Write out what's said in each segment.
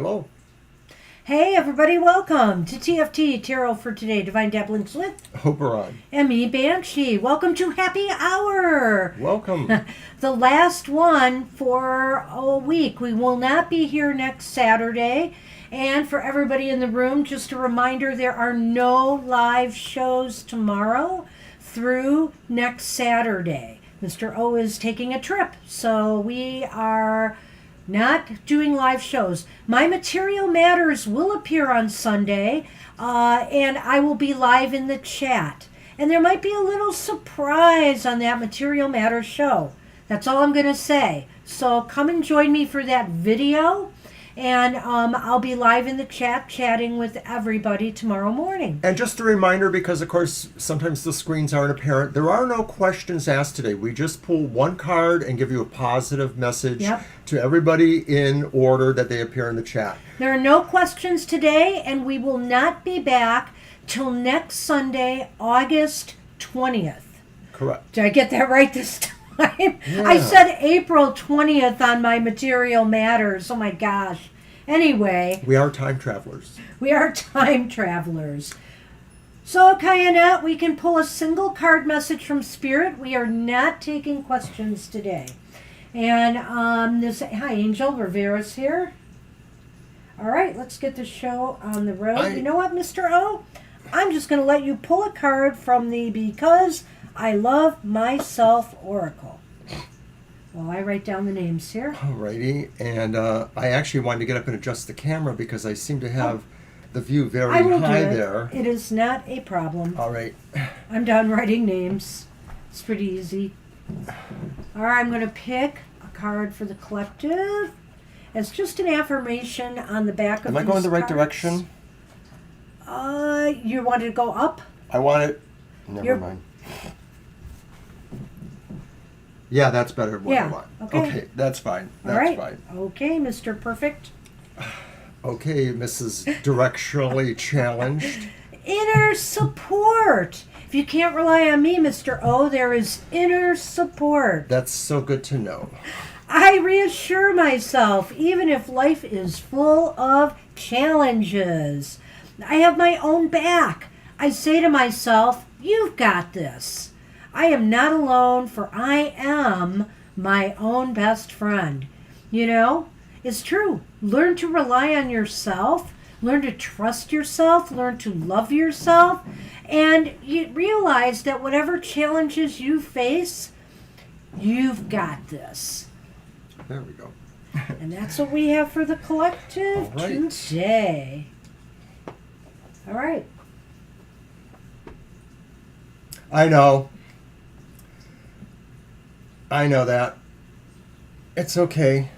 Hello. Hey everybody, welcome to TFT, Tarot for Today, Divine Dabblings with Oberon. and me, Banshee. Welcome to Happy Hour. Welcome. The last one for a week. We will not be here next Saturday. And for everybody in the room, just a reminder, there are no live shows tomorrow through next Saturday. Mr. O is taking a trip, so we are not doing live shows. My Material Matters will appear on Sunday, and I will be live in the chat. And there might be a little surprise on that Material Matters show. That's all I'm going to say. So come and join me for that video. And I'll be live in the chat chatting with everybody tomorrow morning. And just a reminder, because of course sometimes the screens aren't apparent, there are no questions asked today. We just pull one card and give you a positive message to everybody in order that they appear in the chat. There are no questions today, and we will not be back till next Sunday, August 20th. Correct. Did I get that right this time? Yeah. I said April 20th on my Material Matters. Oh my gosh. Anyway. We are time travelers. We are time travelers. So, Kyanette, we can pull a single card message from Spirit. We are not taking questions today. And hi, Angel Rivera's here. All right, let's get the show on the road. You know what, Mr. O? I'm just going to let you pull a card from the Because I Love Myself Oracle. Well, I write down the names here. Alrighty, and I actually wanted to get up and adjust the camera because I seem to have the view very high there. It is not a problem. All right. I'm done writing names. It's pretty easy. All right, I'm going to pick a card for the collective. It's just an affirmation on the back of Am I going the right direction? You wanted to go up? I want it. Never mind. Yeah, that's better than what I want. Okay, that's fine. That's fine. Okay, Mr. Perfect. Okay, Mrs. Directionally Challenged. Inner support. If you can't rely on me, Mr. O, there is inner support. That's so good to know. I reassure myself, even if life is full of challenges. I have my own back. I say to myself, you've got this. I am not alone, for I am my own best friend. You know, it's true. Learn to rely on yourself. Learn to trust yourself. Learn to love yourself. And you realize that whatever challenges you face, you've got this. There we go. And that's what we have for the collective today. All right. I know that. It's okay.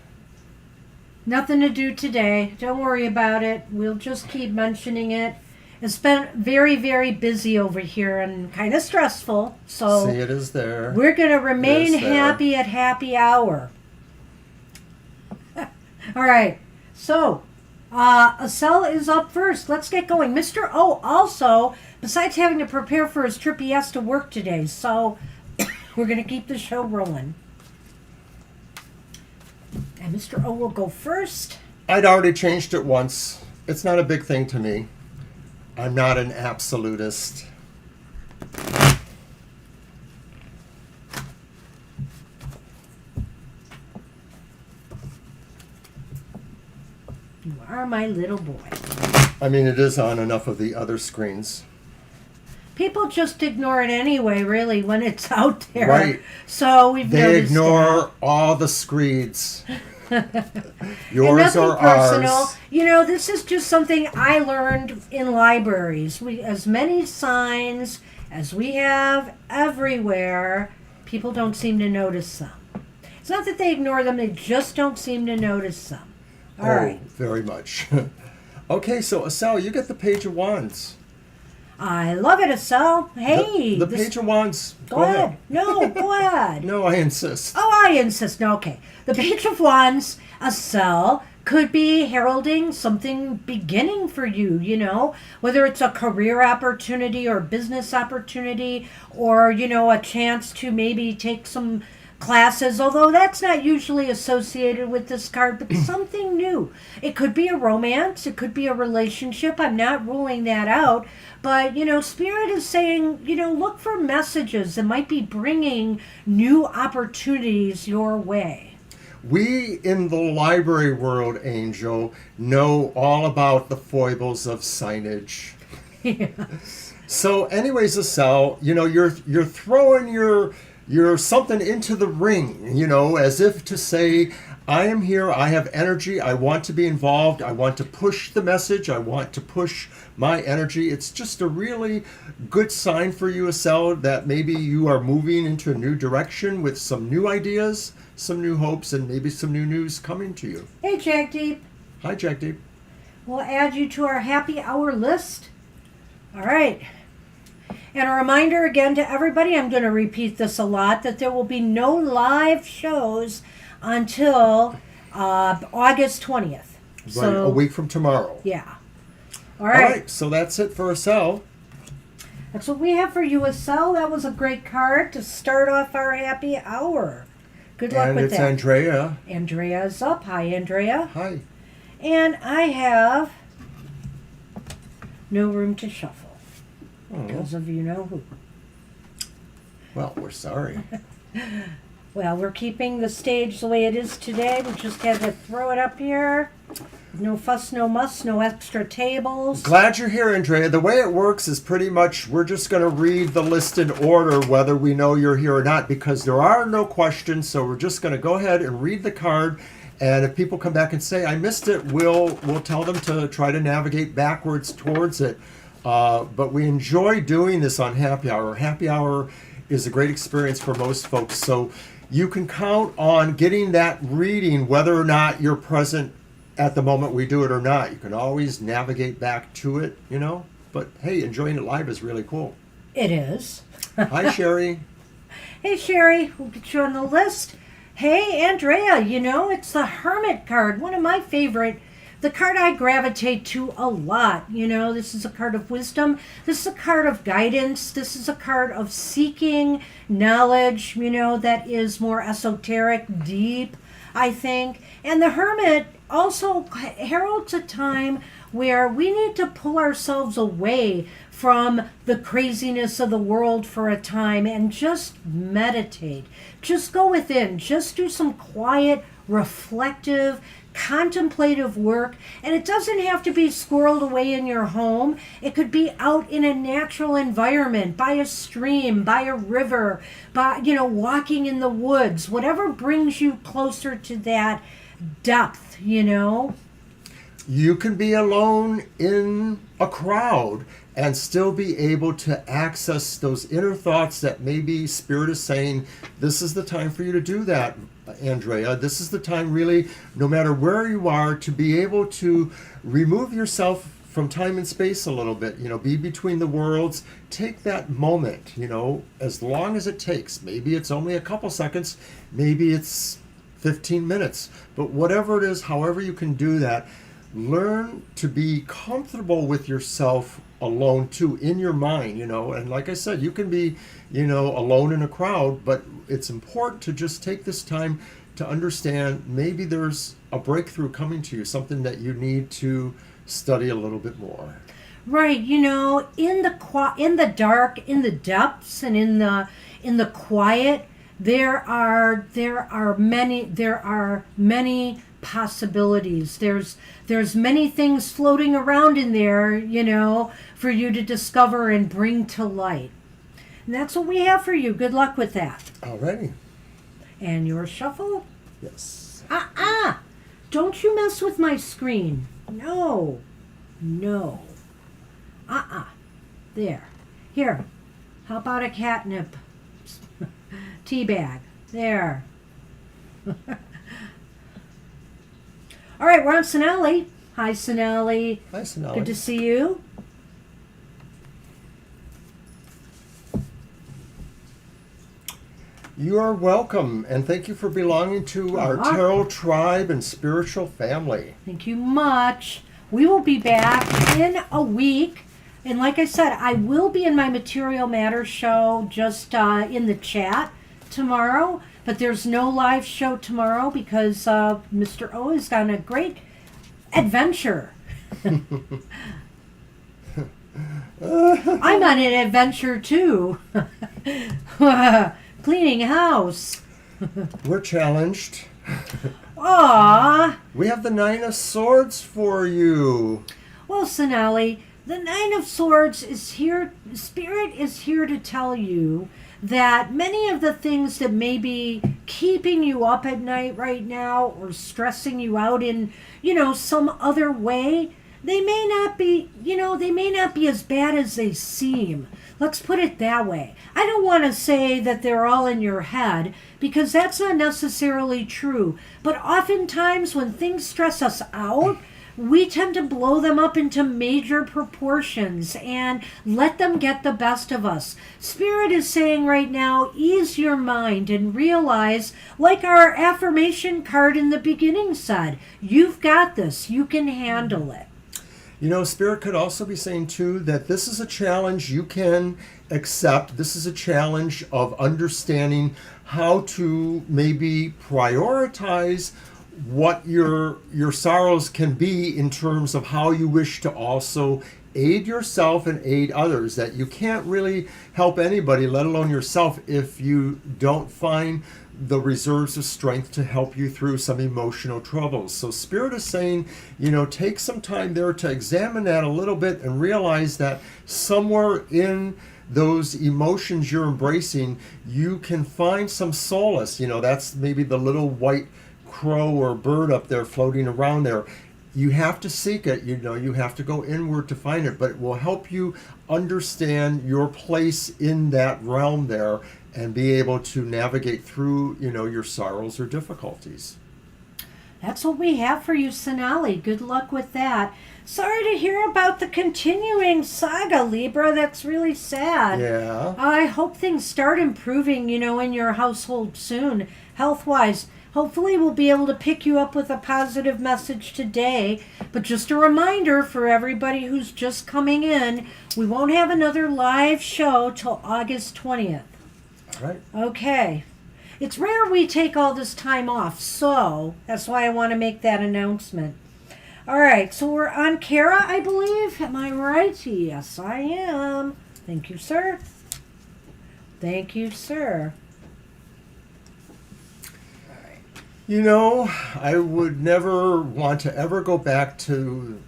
Nothing to do today. Don't worry about it. We'll just keep mentioning it. It's been very, very busy over here and kind of stressful. So see, it is there. We're going to remain happy at happy hour. All right. So, Acel is up first. Let's get going. Mr. O also, besides having to prepare for his trip, he has to work today. So, we're going to keep the show rolling. And Mr. O will go first. I'd already changed it once. It's not a big thing to me. I'm not an absolutist. You are my little boy. I mean, it is on enough of the other screens. People just ignore it anyway, really, when it's out there. Right. So we've noticed they ignore all the screeds. Yours or personal. ours. You know, this is just something I learned in libraries. As many signs as we have everywhere, people don't seem to notice them. It's not that they ignore them, they just don't seem to notice them. All right. Very much. Okay, so Acel, you get the Page of Wands. I love it, Acel. Hey. The Page of Wands. Go ahead. No, go ahead. No, I insist. Oh, I insist. No, okay. The Page of Wands, Acel, could be heralding something beginning for you, you know, whether it's a career opportunity or business opportunity or, you know, a chance to maybe take some classes, although that's not usually associated with this card, but something new. It could be a romance, it could be a relationship. I'm not ruling that out, but Spirit is saying, look for messages that might be bringing new opportunities your way. We in the library world, Angel, know all about the foibles of signage. Yes. So anyways, Estelle, you're throwing your something into the ring, as if to say, I am here, I have energy, I want to be involved, I want to push the message, I want to push my energy. It's just a really good sign for you, Estelle, that maybe you are moving into a new direction with some new ideas, some new hopes, and maybe some new news coming to you. Hey, Jack Deep. Hi, Jack Deep. We'll add you to our happy hour list. All right. And a reminder again to everybody, I'm going to repeat this a lot, that there will be no live shows until August 20th. Right, So, a week from tomorrow. Yeah. All All right. right, so that's it for Estelle. That's what we have for you, Estelle. That was a great card to start off our happy hour. Good luck And with it's that. Andrea. Andrea's up. Hi, Andrea. Hi. And I have no room to shuffle. Oh, Because of you know who. well, we're sorry. Well, we're keeping the stage the way it is today. We just had to throw it up here. No fuss, no muss, no extra tables. Glad you're here, Andrea. The way it works is pretty much we're just going to read the list in order whether we know you're here or not, because there are no questions. So we're just going to go ahead and read the card. And if people come back and say, I missed it, we'll tell them to try to navigate backwards towards it. But we enjoy doing this on Happy Hour. Happy Hour is a great experience for most folks. So you can count on getting that reading whether or not you're present at the moment we do it or not. You can always navigate back to it, But hey, enjoying it live is really cool. It is. Hi, Sherry. Hey, Sherry, we'll get you on the list. Hey, Andrea, it's the Hermit card, one of my favorite. The card I gravitate to a lot. This is a card of wisdom. This is a card of guidance. This is a card of seeking knowledge, that is more esoteric, deep, I think. And the Hermit also heralds a time where we need to pull ourselves away from the craziness of the world for a time and just meditate. Just go within. Just do some quiet, reflective, contemplative work. And it doesn't have to be squirreled away in your home. It could be out in a natural environment, by a stream, by a river, by walking in the woods, whatever brings you closer to that depth. You can be alone in a crowd and still be able to access those inner thoughts that maybe Spirit is saying, this is the time for you to do that, Andrea. This is the time, really, no matter where you are, to be able to remove yourself from time and space a little bit, be between the worlds. Take that moment, as long as it takes. Maybe it's only a couple seconds, maybe it's 15 minutes, but whatever it is, however you can do that, learn to be comfortable with yourself alone too, in your mind, and like I said, you can be, alone in a crowd, but it's important to just take this time to understand maybe there's a breakthrough coming to you, something that you need to study a little bit more. Right, in the dark, in the depths, and in the quiet, there are many possibilities. There's many things floating around in there, for you to discover and bring to light. And that's what we have for you. Good luck with that. Alrighty. And your shuffle? Yes. Don't you mess with my screen. No. There. Here. How about a catnip tea bag? There. All right, we're on Sonali. Hi, Sonali. Hi, Sonali. Good to see you. You are welcome, and thank you for belonging to our Tarot tribe and spiritual family. Thank you much. We will be back in a week. And like I said, I will be in my Material Matters show just in the chat tomorrow. But there's no live show tomorrow because Mr. O is on a great adventure. I'm on an adventure too. Cleaning house. We're challenged. Aww. We have the 9 of Swords for you. Well, Sonali, the 9 of Swords is here. Spirit is here to tell you that many of the things that may be keeping you up at night right now or stressing you out in, some other way, they may not be, they may not be as bad as they seem. Let's put it that way. I don't want to say that they're all in your head because that's not necessarily true. But oftentimes when things stress us out, we tend to blow them up into major proportions and let them get the best of us. Spirit is saying right now, ease your mind and realize, like our affirmation card in the beginning said, you've got this. You can handle it. Spirit could also be saying, too, that this is a challenge you can accept. This is a challenge of understanding how to maybe prioritize what your sorrows can be in terms of how you wish to also aid yourself and aid others. That you can't really help anybody, let alone yourself, if you don't find the reserves of strength to help you through some emotional troubles. So Spirit is saying, take some time there to examine that a little bit and realize that somewhere in those emotions you're embracing, you can find some solace. That's maybe the little white crow or bird up there floating around there. You have to seek it, you have to go inward to find it, but it will help you understand your place in that realm there and be able to navigate through, your sorrows or difficulties. That's what we have for you, Sonali. Good luck with that. Sorry to hear about the continuing saga, Libra. That's really sad. Yeah. I hope things start improving, in your household soon, health-wise. Hopefully we'll be able to pick you up with a positive message today. But just a reminder for everybody who's just coming in, we won't have another live show till August 20th. All right. Okay. It's rare we take all this time off, so that's why I want to make that announcement. All right, so we're on Kara, I believe. Am I right? Yes, I am. Thank you, sir. Thank you, sir. I would never want to ever go back to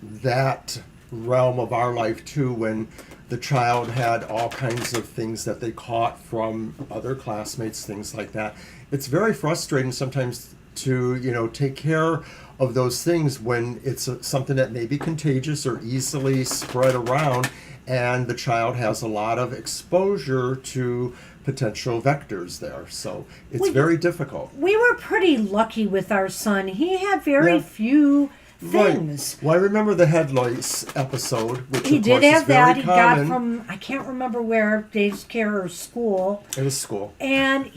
that realm of our life, too, when the child had all kinds of things that they caught from other classmates, things like that. It's very frustrating sometimes to, take care of those things when it's something that may be contagious or easily spread around, and the child has a lot of exposure to potential vectors there. So it's very difficult. We were pretty lucky with our son. He had very few things. Right. Well, I remember the head lice episode, which he of did course have is very that. He common. got from, I can't remember where, daycare or school. It was school. And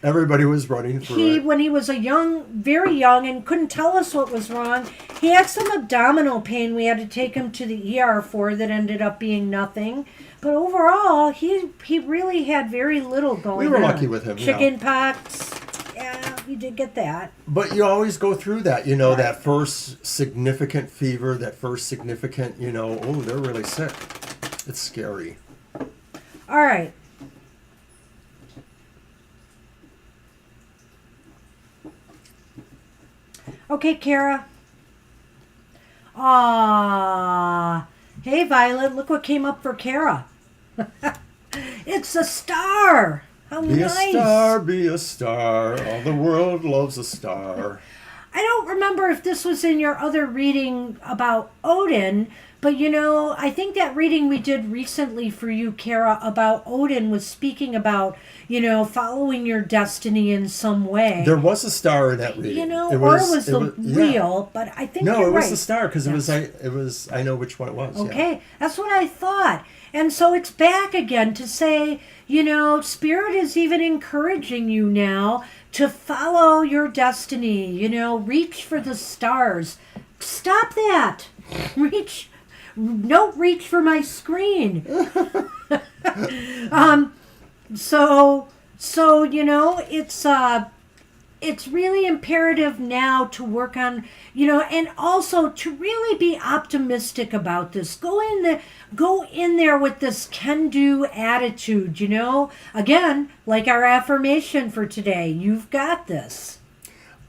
everybody was running for it. When he was very young and couldn't tell us what was wrong, he had some abdominal pain we had to take him to the ER for that ended up being nothing. But overall, he really had very little going on. We were lucky with him. Chicken pox. Yeah, we did get that. But you always go through that, right. That first significant fever, that first significant, oh, they're really sick. It's scary. All right. Okay, Kara. Hey, Violet, look what came up for Kara. It's a star. How be nice. A star, be a star. All the world loves a star. I don't remember if this was in your other reading about Odin, but I think that reading we did recently for you, Kara, about Odin was speaking about, following your destiny in some way. There was a star in that reading. It was real, but I think no, you're it was right. the star because it was. I know which one it was. Okay, yeah. That's what I thought. And so it's back again to say, Spirit is even encouraging you now to follow your destiny, reach for the stars. Stop that. Don't reach for my screen. So So, it's really imperative now to work on, and also to really be optimistic about this. Go in there with this can-do attitude, Again, like our affirmation for today, you've got this.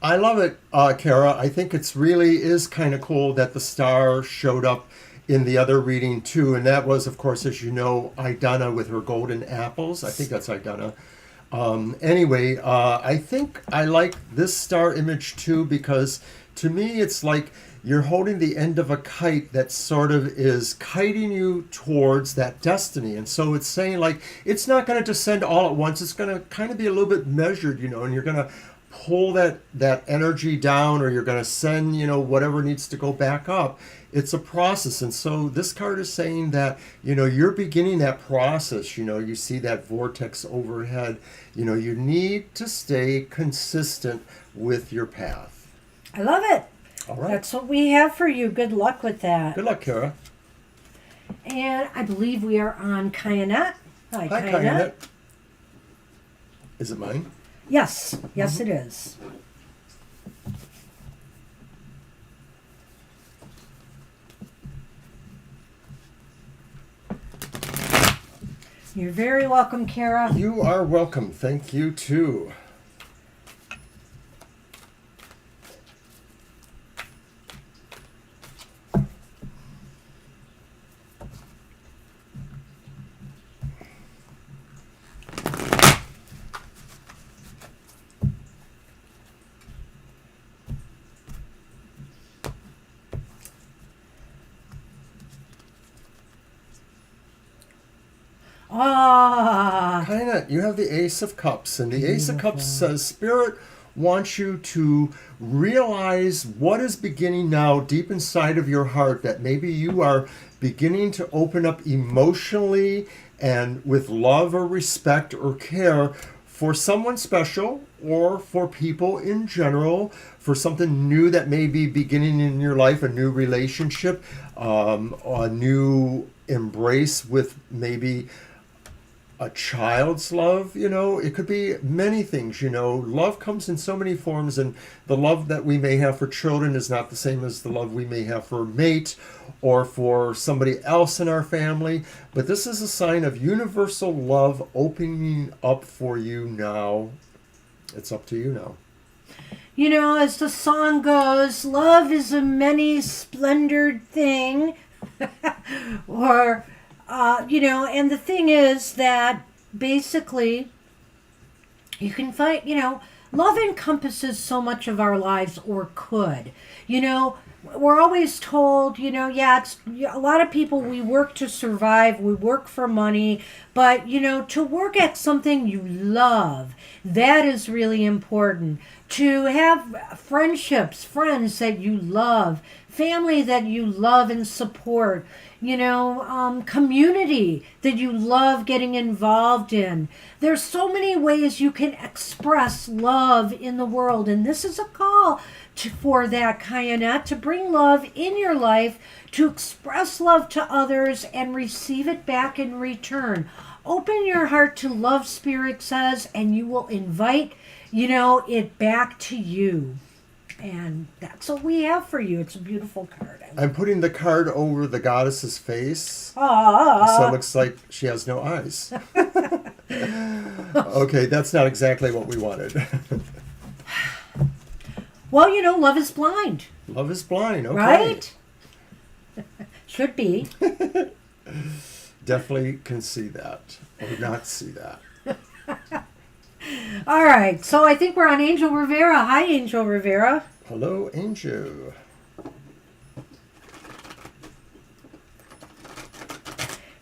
I love it, Kara. I think it's really is kind of cool that the star showed up in the other reading too, and that was, of course, as you know, Idana with her golden apples. I think that's Idana. Anyway, I think I like this star image too, because to me it's like you're holding the end of a kite that sort of is kiting you towards that destiny. And so it's saying like it's not going to descend all at once. It's going to kind of be a little bit measured, and you're going to pull that energy down, or you're going to send, whatever needs to go back up. It's a process. And so this card is saying that, you're beginning that process. You see that vortex overhead. You need to stay consistent with your path. I love it. All right. That's what we have for you. Good luck with that. Good luck, Kara. And I believe we are on Kyanette. Hi, Kyanette. Is it mine? Yes. Yes, it is. You're very welcome, Kara. You are welcome. Thank you, too. Kind of, you have the Ace of Cups, and the Ace of Cups says Spirit wants you to realize what is beginning now deep inside of your heart, that maybe you are beginning to open up emotionally and with love or respect or care for someone special, or for people in general, for something new that may be beginning in your life, a new relationship, a new embrace with maybe a child's love. It could be many things. Love comes in so many forms, and the love that we may have for children is not the same as the love we may have for a mate or for somebody else in our family. But this is a sign of universal love opening up for you now. It's up to you now. As the song goes, love is a many-splendored thing. Or and the thing is that basically you can find, love encompasses so much of our lives, or could. We're always told, it's a lot of people, we work to survive, we work for money, but, to work at something you love, that is really important. To have friendships, friends that you love, family that you love and support, community that you love getting involved in. There's so many ways you can express love in the world, and this is a call for that, Kyanette, to bring love in your life, to express love to others and receive it back in return. Open your heart to love, Spirit says, and you will invite, it back to you. And that's what we have for you. It's a beautiful card. I'm putting the card over the goddess's face. Aww. So it looks like she has no eyes. Okay, that's not exactly what we wanted. Well, love is blind. Love is blind, okay. Right? Should be. Definitely can see that, or not see that. All right, so I think we're on Angel Rivera. Hi, Angel Rivera. Hello, Angel.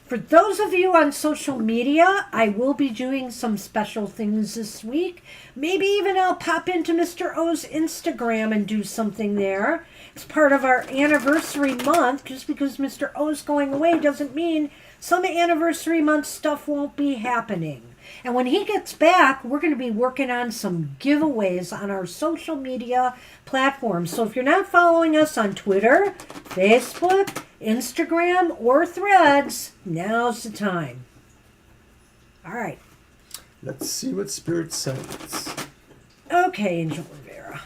For those of you on social media, I will be doing some special things this week. Maybe even I'll pop into Mr. O's Instagram and do something there. It's part of our anniversary month. Just because Mr. O's going away doesn't mean some anniversary month stuff won't be happening. And when he gets back, we're going to be working on some giveaways on our social media platforms. So if you're not following us on Twitter, Facebook, Instagram, or Threads, now's the time. All right. Let's see what Spirit says. Okay, Angel Rivera.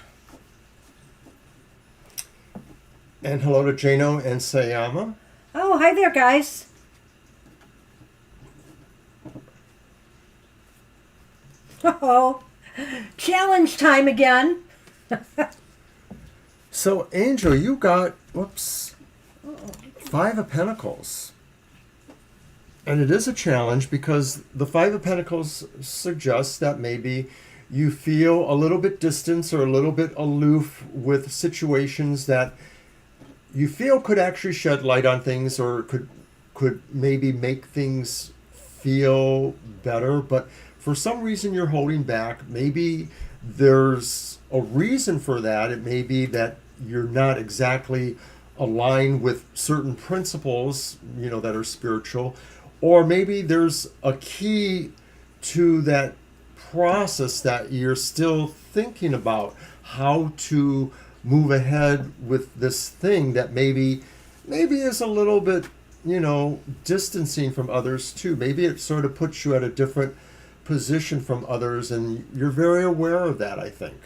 And hello to Jano and Sayama. Oh, hi there, guys. Oh, challenge time again. So, Angel, you got, whoops, 5 of Pentacles. And it is a challenge because the 5 of Pentacles suggests that maybe you feel a little bit distant or a little bit aloof with situations that you feel could actually shed light on things or could maybe make things feel better. But for some reason you're holding back. Maybe there's a reason for that. It may be that you're not exactly aligned with certain principles, that are spiritual. Or maybe there's a key to that process that you're still thinking about how to move ahead with this thing that maybe is a little bit, distancing from others too. Maybe it sort of puts you at a different position from others, and you're very aware of that, I think.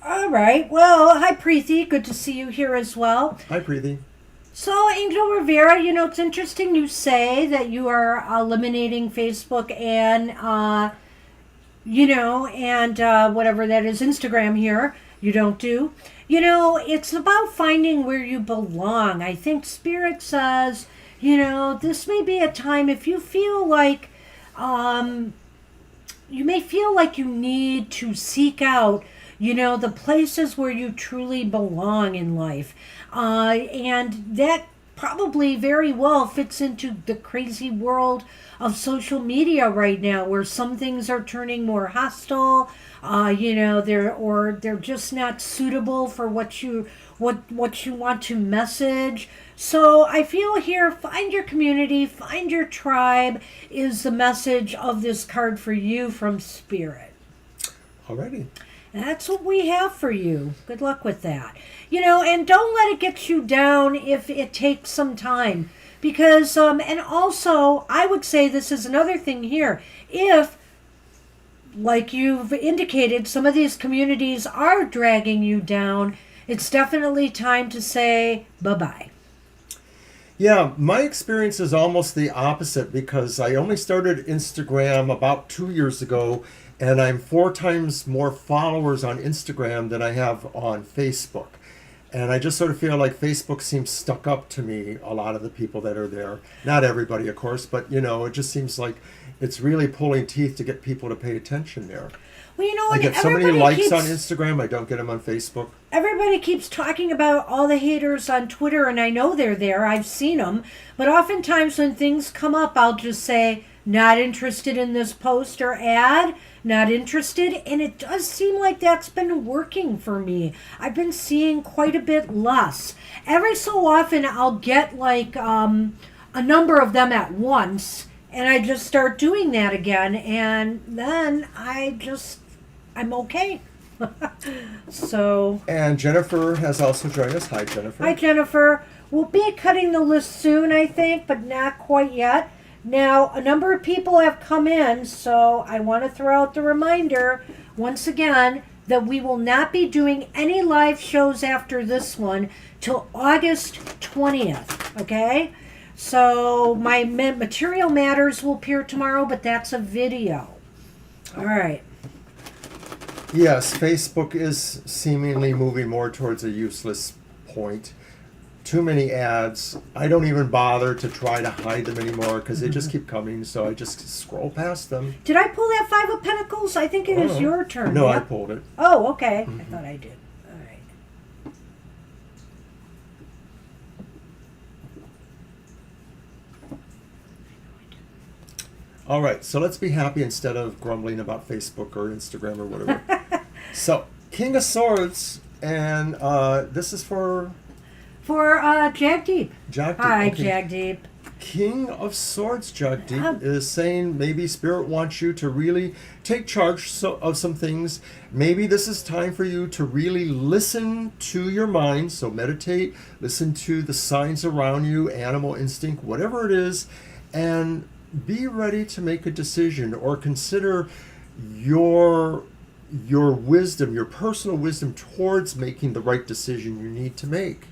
All right. Well, hi, Preeti. Good to see you here as well. Hi, Preeti. So, Angel Rivera, it's interesting you say that you are eliminating Facebook and, whatever that is, Instagram here, you don't do. It's about finding where you belong. I think Spirit says, this may be a time if you feel like, you may feel like you need to seek out the places where you truly belong in life. And that probably very well fits into the crazy world of social media right now, where some things are turning more hostile, they're just not suitable for what you want to message. So I feel here, find your community, find your tribe is the message of this card for you from Spirit. Alrighty. And that's what we have for you. Good luck with that. And don't let it get you down if it takes some time. Because, and also, I would say this is another thing here. If, like you've indicated, some of these communities are dragging you down, it's definitely time to say bye-bye. Yeah, my experience is almost the opposite because I only started Instagram about 2 years ago, and I'm 4 times more followers on Instagram than I have on Facebook. And I just sort of feel like Facebook seems stuck up to me, a lot of the people that are there. Not everybody, of course, but, it just seems like it's really pulling teeth to get people to pay attention there. Well, I get so many likes on Instagram, I don't get them on Facebook. Everybody keeps talking about all the haters on Twitter, and I know they're there. I've seen them. But oftentimes when things come up, I'll just say, not interested in this post or ad, not interested. And it does seem like that's been working for me. I've been seeing quite a bit less. Every so often, I'll get like a number of them at once, and I just start doing that again. And then I'm okay. So. And Jennifer has also joined us. Hi, Jennifer. Hi, Jennifer. We'll be cutting the list soon, I think, but not quite yet. Now, a number of people have come in, so I want to throw out the reminder once again that we will not be doing any live shows after this one till August 20th, okay? So my Material Matters will appear tomorrow, but that's a video. All right. Yes, Facebook is seemingly moving more towards a useless point. Too many ads. I don't even bother to try to hide them anymore because they just keep coming, so I just scroll past them. Did I pull that 5 of Pentacles? I think it is your turn. No, yep. I pulled it. Oh, okay. I thought I did. All right. All right, so let's be happy instead of grumbling about Facebook or Instagram or whatever. So, King of Swords, and this is for Jagdeep. Jagdeep. Hi, okay. Jagdeep. King of Swords, Jagdeep, is saying maybe Spirit wants you to really take charge of some things. Maybe this is time for you to really listen to your mind. So meditate, listen to the signs around you, animal instinct, whatever it is, and be ready to make a decision or consider your wisdom, your personal wisdom towards making the right decision you need to make.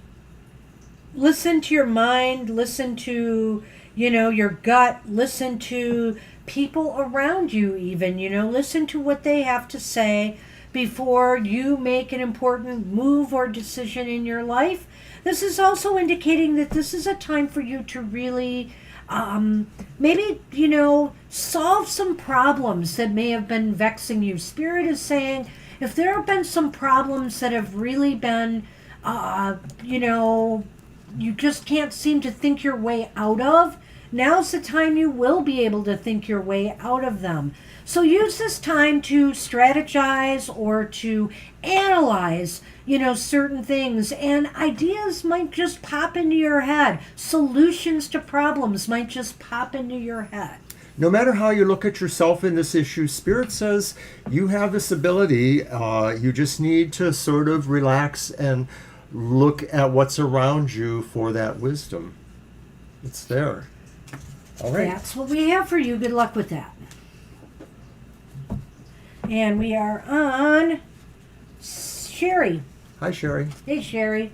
Listen to your mind, listen to, your gut, listen to people around you even, listen to what they have to say before you make an important move or decision in your life. This is also indicating that this is a time for you to really maybe, solve some problems that may have been vexing you. Spirit is saying if there have been some problems that have really been, you just can't seem to think your way out of, now's the time you will be able to think your way out of them. So use this time to strategize or to analyze, certain things, and ideas might just pop into your head. Solutions to problems might just pop into your head. No matter how you look at yourself in this issue, Spirit says you have this ability. You just need to sort of relax and look at what's around you for that wisdom. It's there. All right. That's what we have for you. Good luck with that. And we are on Sherry. Hi, Sherry. Hey, Sherry.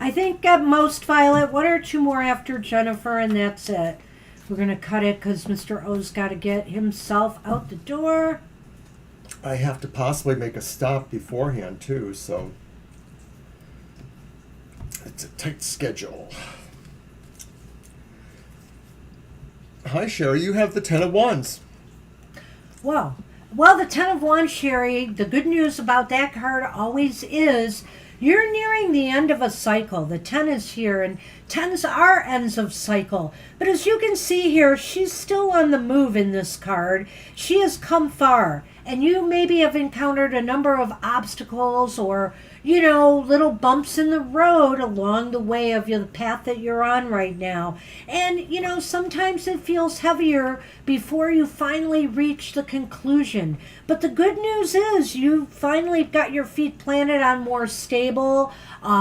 I think at most, Violet, one or two more after Jennifer, and that's it. We're going to cut it because Mr. O's got to get himself out the door. I have to possibly make a stop beforehand, too, so it's a tight schedule. Hi, Sherry. You have the 10 of Wands. Well, the 10 of Wands, Sherry, the good news about that card always is you're nearing the end of a cycle. The 10 is here, and 10s are ends of cycle. But as you can see here, she's still on the move in this card. She has come far, and you maybe have encountered a number of obstacles or, little bumps in the road along the way of the path that you're on right now. And, sometimes it feels heavier before you finally reach the conclusion. But the good news is you finally got your feet planted on more stable,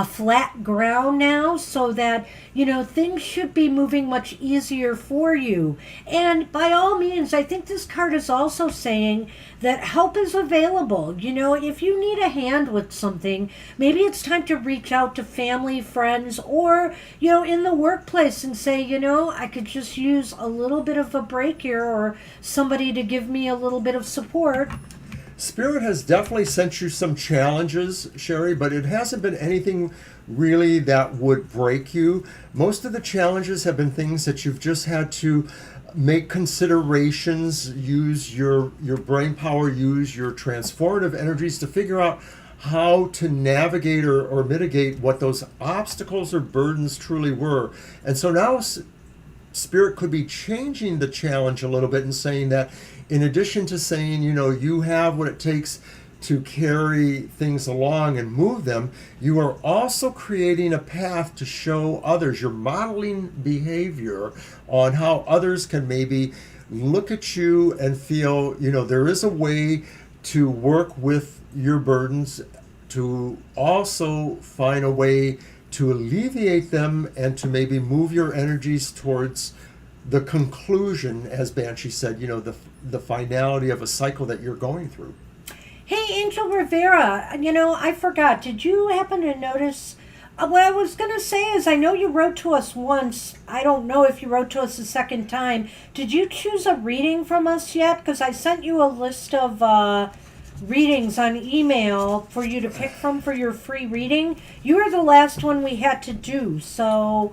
flat ground now, so that, things should be moving much easier for you. And by all means, I think this card is also saying that help is available. If you need a hand with something, maybe it's time to reach out to family, friends, or, in the workplace and say, I could just use a little bit of a break here or somebody to give me a little bit of support. Spirit has definitely sent you some challenges, Sherry, but it hasn't been anything really that would break you. Most of the challenges have been things that you've just had to make considerations, use your brain power, use your transformative energies to figure out how to navigate or mitigate what those obstacles or burdens truly were. And so now Spirit could be changing the challenge a little bit and saying that in addition to saying, you have what it takes to carry things along and move them, you are also creating a path to show others. You're modeling behavior on how others can maybe look at you and feel, there is a way to work with your burdens, to also find a way to alleviate them and to maybe move your energies towards the conclusion, as Banshee said, the finality of a cycle that you're going through. Hey, Angel Rivera, I forgot. Did you happen to notice? What I was going to say is I know you wrote to us once. I don't know if you wrote to us a second time. Did you choose a reading from us yet? Because I sent you a list of readings on email for you to pick from for your free reading. You were the last one we had to do, so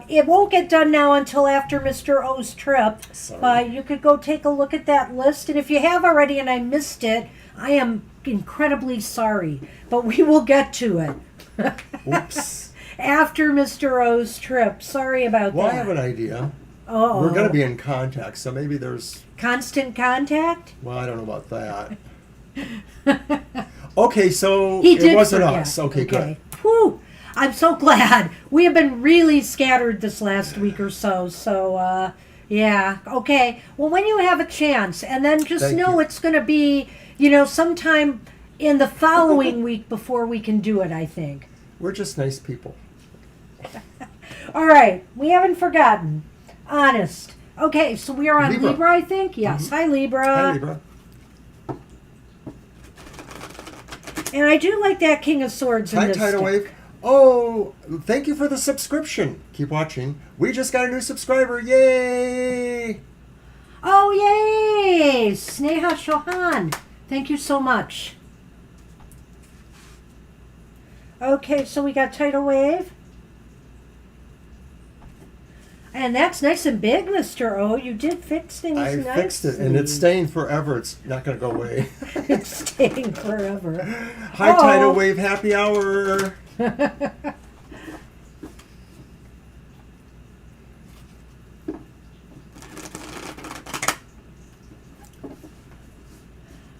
it won't get done now until after Mr. O's trip. Sorry. But you could go take a look at that list, and if you have already and I missed it, I am incredibly sorry, but we will get to it. Oops. After Mr. O's trip. Sorry about Well, that. I have an idea. Uh-oh. We're going to be in contact, so maybe there's... Constant contact? Well, I don't know about that. Okay, so He did it wasn't forget. us. Okay, good. Whew. I'm so glad. We have been really scattered this last week or so. So, Yeah. Okay. Well, when you have a chance, and then just Thank know you. it's going to be, sometime in the following week before we can do it, I think. We're just nice people. All right. We haven't forgotten. Honest. Okay. So we are on Libra. Libra, I think. Yes. Hi, Libra. Hi, Libra. And I do like that King of Swords in Hi, this Tidal deck. Wave. Oh, thank you for the subscription. Keep watching. We just got a new subscriber. Yay! Oh, yay! Sneha Chauhan. Thank you so much. Okay, so we got Tidal Wave. And that's nice and big, Mr. O. You did fix things I nicely. fixed it, and it's staying forever. It's not going to go away. It's staying forever. Hi, Oh. Tidal Wave. Happy hour.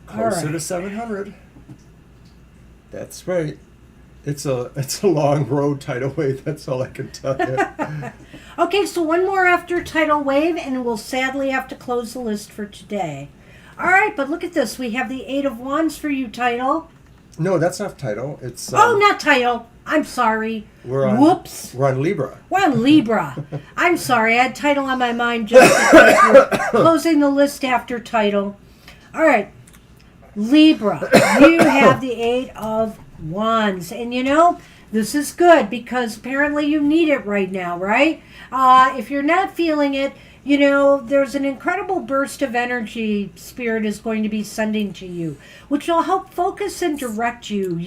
Closer right. to 700. That's right. It's a long road, Tidal Wave. That's all I can tell you. Okay, so one more after Tidal Wave, and we'll sadly have to close the list for today. All right, but look at this. We have the Eight of Wands for you, Tidal. No, that's not Tidal. It's Oh, not Tidal. I'm sorry. we're on, Whoops. We're on Libra. We're on Libra. I'm sorry. I had Tidal on my mind just because we're closing the list after Tidal. All right. Libra. You have the Eight of Wands. And this is good because apparently you need it right now, right? If you're not feeling it, there's an incredible burst of energy Spirit is going to be sending to you, which will help focus and direct you,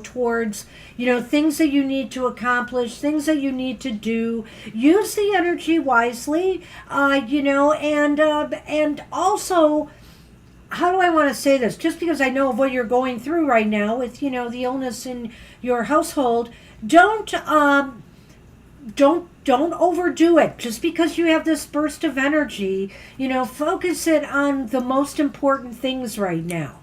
towards, things that you need to accomplish, things that you need to do. Use the energy wisely, and also, how do I want to say this? Just because I know of what you're going through right now with, the illness in your household, don't overdo it. Just because you have this burst of energy, focus it on the most important things right now.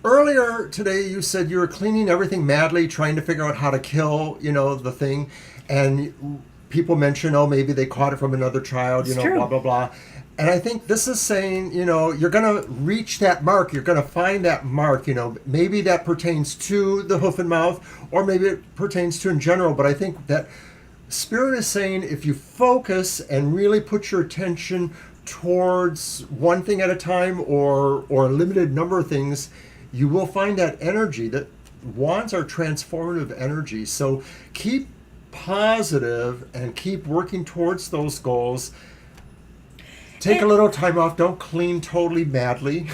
Earlier today, you said you were cleaning everything madly, trying to figure out how to kill, the thing. And people mention, oh, maybe they caught it from another child, It's true. blah, blah, blah. And I think this is saying, you're going to reach that mark. You're going to find that mark. Maybe that pertains to the hoof and mouth, or maybe it pertains to in general. But I think that Spirit is saying if you focus and really put your attention towards one thing at a time or a limited number of things, you will find that energy. That wands are transformative energy. So keep positive and keep working towards those goals. Take a little time off. Don't clean totally madly.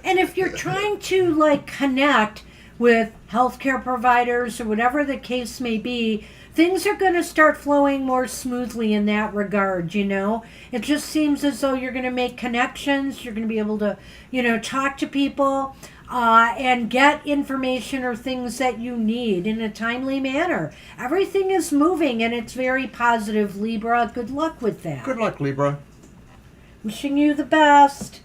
And if you're trying to connect with healthcare providers or whatever the case may be, things are going to start flowing more smoothly in that regard, It just seems as though you're going to make connections. You're going to be able to, talk to people and get information or things that you need in a timely manner. Everything is moving and it's very positive, Libra. Good luck with that. Good luck, Libra. Wishing you the best.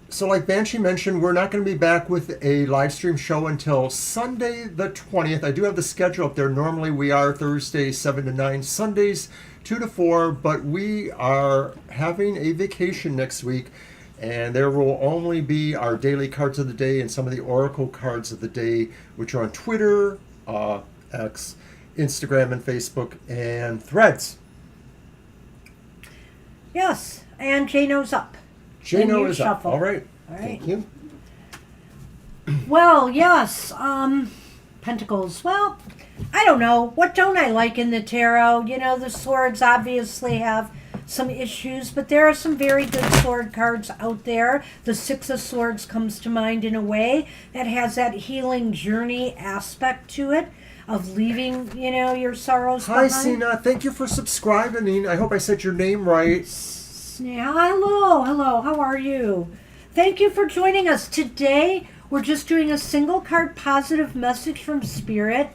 So like Banshee mentioned, we're not going to be back with a live stream show until Sunday the 20th. I do have the schedule up there. Normally we are Thursdays 7 to 9, Sundays 2 to 4, but we are having a vacation next week, and there will only be our daily cards of the day and some of the oracle cards of the day, which are on Twitter, X, Instagram, and Facebook, and Threads. Yes, and Jano's up. Jano you is shuffle. up. All right. All right. Thank you. Well, yes, Pentacles. Well, I don't know. What don't I like in the tarot? The swords obviously have some issues, but there are some very good sword cards out there. The Six of Swords comes to mind in a way that has that healing journey aspect to it of leaving, your sorrows Hi, behind. Sina. Thank you for subscribing. I hope I said your name right. Yeah, hello, how are you? Thank you for joining us. Today, we're just doing a single card positive message from Spirit,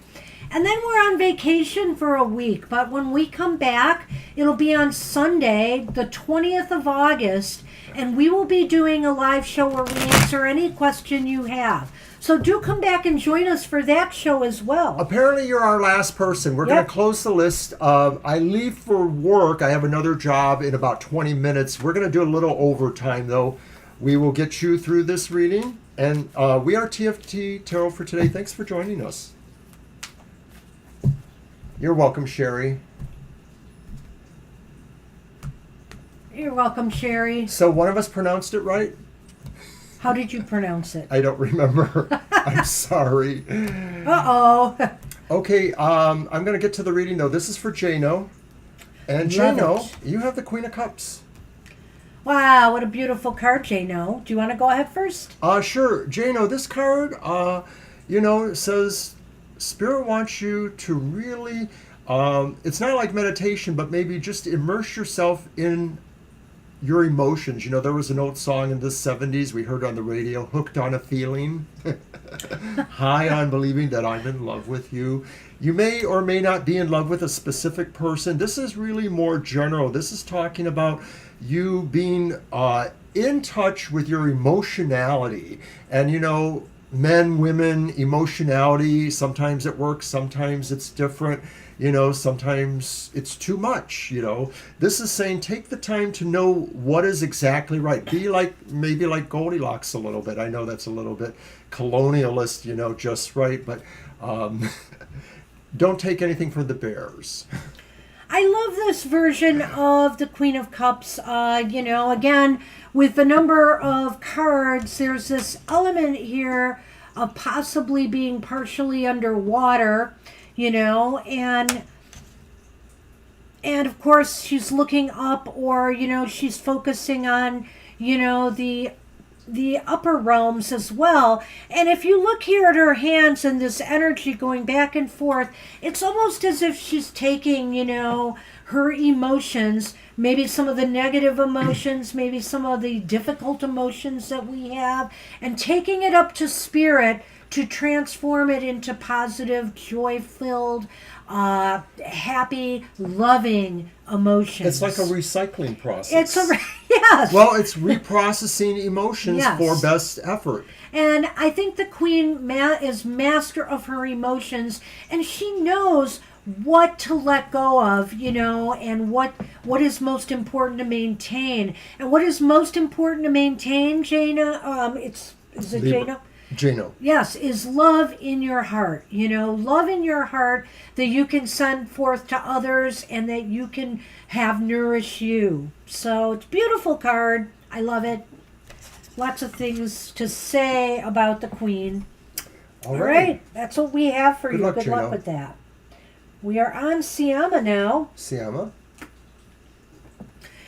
and then we're on vacation for a week, but when we come back, it'll be on Sunday, the 20th of August, and we will be doing a live show where we answer any question you have. So do come back and join us for that show as well. Apparently, you're our last person. We're going to close the list. I leave for work. I have another job in about 20 minutes. We're going to do a little overtime, though. We will get you through this reading. And we are TFT Tarot for today. Thanks for joining us. You're welcome, Sherry. You're welcome, Sherry. So one of us pronounced it right? How did you pronounce it? I don't remember. I'm sorry. Uh-oh. Okay, I'm going to get to the reading, though. This is for Jano. And Jano, you have the Queen of Cups. Wow, what a beautiful card, Jano. Do you want to go ahead first? Sure. Jano, this card, says Spirit wants you to really, it's not like meditation, but maybe just immerse yourself in your emotions. There was an old song in the 70s we heard on the radio, Hooked on a Feeling. High on believing that I'm in love with you. You may or may not be in love with a specific person. This is really more general. This is talking about you being in touch with your emotionality. And, men, women, emotionality, sometimes it works, sometimes it's different. Sometimes it's too much, This is saying take the time to know what is exactly right. Be maybe like Goldilocks a little bit. I know that's a little bit colonialist, just right. But don't take anything from the bears. I love this version of the Queen of Cups. Again, with the number of cards, there's this element here of possibly being partially underwater. And of course she's looking up, or she's focusing on the upper realms as well. And if you look here at her hands and this energy going back and forth, it's almost as if she's taking her emotions, maybe some of the negative emotions, maybe some of the difficult emotions that we have, and taking it up to Spirit to transform it into positive, joy-filled, happy, loving emotions. It's like a recycling process. Yes. Well, it's reprocessing emotions for best effort. And I think the Queen is master of her emotions, and she knows what to let go of, and what is most important to maintain. And what is most important to maintain, Jana? Is it Jana? Jano. Yes, is love in your heart. Love in your heart that you can send forth to others and that you can have nourish you. So it's a beautiful card. I love it. Lots of things to say about the Queen. All right. That's what we have for you. Good luck with that. We are on Siama now. Siama.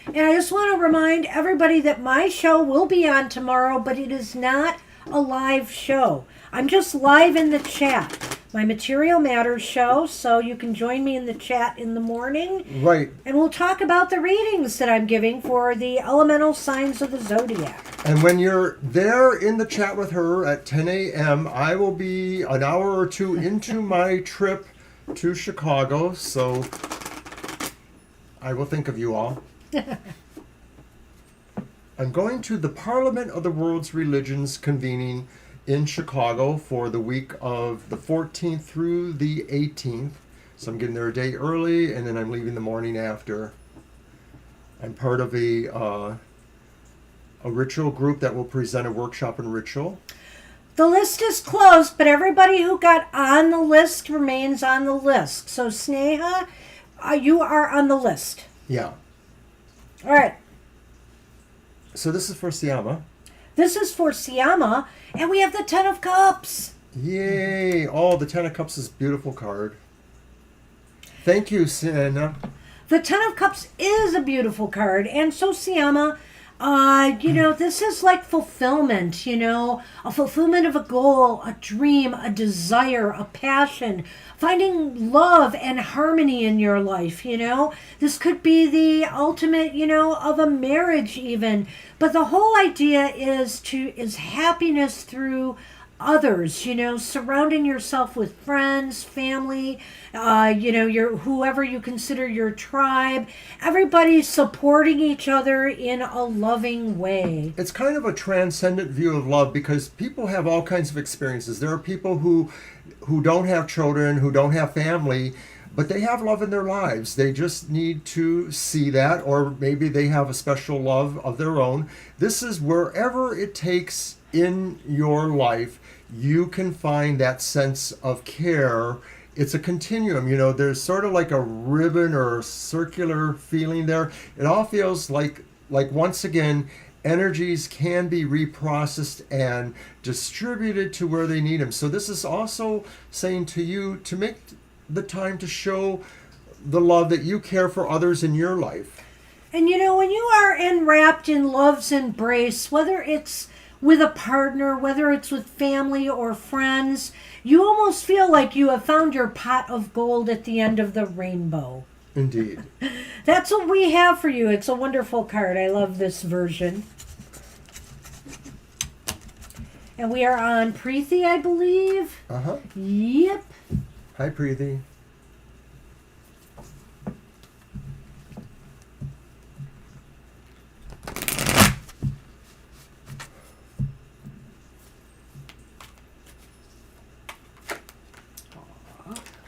And I just want to remind everybody that my show will be on tomorrow, but it is not a live show. I'm just live in the chat. My Material Matters show, so you can join me in the chat in the morning. Right. And we'll talk about the readings that I'm giving for the elemental signs of the zodiac. And when you're there in the chat with her at 10 a.m., I will be an hour or two into my trip to Chicago, so I will think of you all. I'm going to the Parliament of the World's Religions convening in Chicago for the week of the 14th through the 18th. So I'm getting there a day early, and then I'm leaving the morning after. I'm part of a ritual group that will present a workshop in ritual. The list is closed, but everybody who got on the list remains on the list. So Sneha, you are on the list. Yeah. All right. So this is for Siama. This is for Siama, and we have the Ten of Cups. Yay! Oh, the Ten of Cups is a beautiful card. Thank you, Sienna. The Ten of Cups is a beautiful card, and so Siama, this is like fulfillment, a fulfillment of a goal, a dream, a desire, a passion, finding love and harmony in your life, This could be the ultimate, of a marriage even. But the whole idea is happiness through others, surrounding yourself with friends, family, your whoever you consider your tribe, everybody supporting each other in a loving way. It's kind of a transcendent view of love because people have all kinds of experiences. There are people who don't have children, who don't have family, but they have love in their lives. They just need to see that, or maybe they have a special love of their own. This is wherever it takes in your life, you can find that sense of care. It's a continuum, there's sort of like a ribbon or a circular feeling there. It all feels like once again, energies can be reprocessed and distributed to where they need them. So this is also saying to you to make the time to show the love that you care for others in your life. And when you are enwrapped in love's embrace, whether it's with a partner, whether it's with family or friends, you almost feel like you have found your pot of gold at the end of the rainbow. Indeed. That's what we have for you. It's a wonderful card. I love this version. And we are on Preeti, I believe. Uh-huh. Yep. Hi, Preeti.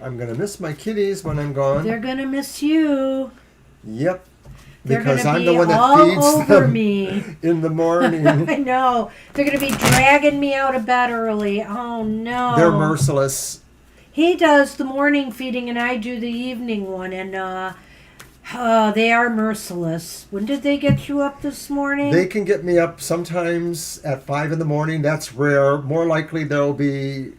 I'm going to miss my kitties when I'm gone. They're going to miss you. Yep. They're Because gonna I'm be the one that all feeds over them me. in the morning. I know. They're going to be dragging me out of bed early. Oh, no. They're merciless. He does the morning feeding and I do the evening one. And they are merciless. When did they get you up this morning? They can get me up sometimes at 5 in the morning. That's rare. More likely they'll be